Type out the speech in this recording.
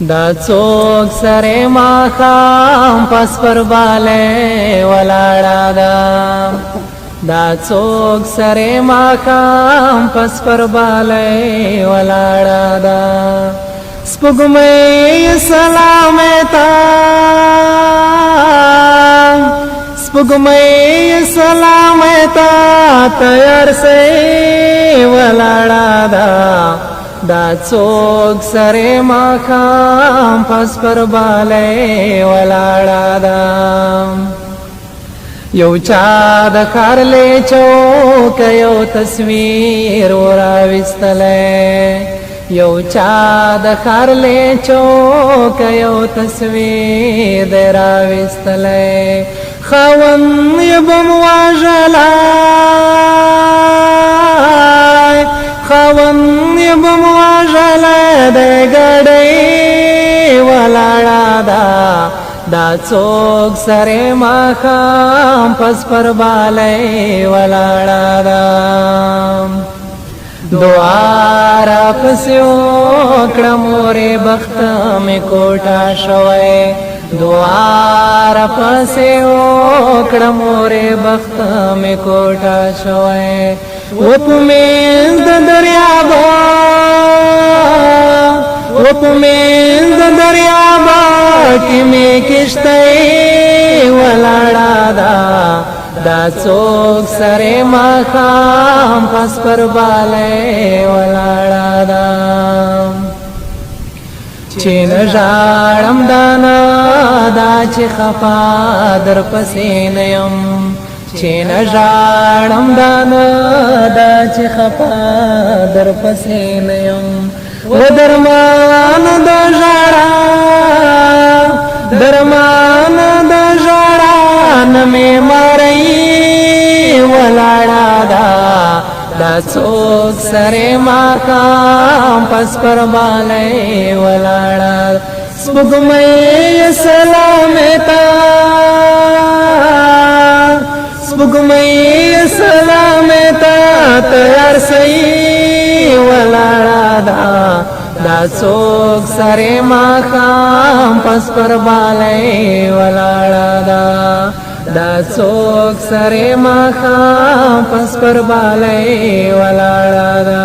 دا څوک سره ماښام پس پر باله ولاړه ده دا څوک سره ماښام پس پر باله ولاړه ده سپوږمۍ سلام تا سپوږمۍ سلام تا تیار سي ولاړه ده دا څوک سره ماښام پس پر باله ولاړه ده یو چا د ښار له چوک یو تصویر وراویستلی یو چا د ښار له چوک یو تصویر دی راویستلی خاوند یې بم وژلی خاوند یې بم وژلی د ګاډۍ ولاړه ده دا څوک سره ماښام پس پر باله ولاړه ده دعا راپسې وکړه مورې بخته مې کوټه شوی دعا راپسې وکړه مورې بخته مې کوټه شوی و په منځ د دریابه و په منځ د دریابه کې مې کشتۍ ولاړه ده دا څوک سره ماښام پس پر باله ولاړه ده چې نه ژاړم دا نه دا چې خفا در پسې نه یم چې نه ژاړم دا نه دا چې خفا در پسې نه یم و درمان د ژړا درمان د ژړا نه مې مړۍ ولاړه ده دا څوک سره ماښام پس پر باله ولاړه سپوږمۍ سلام تا سپوږمۍ سلام تا تیار سي ولاړه ده دا څوک سره ماښام پس پر باله ولاړه ده دا څوک سره ماښام پس پر باله ولاړه ده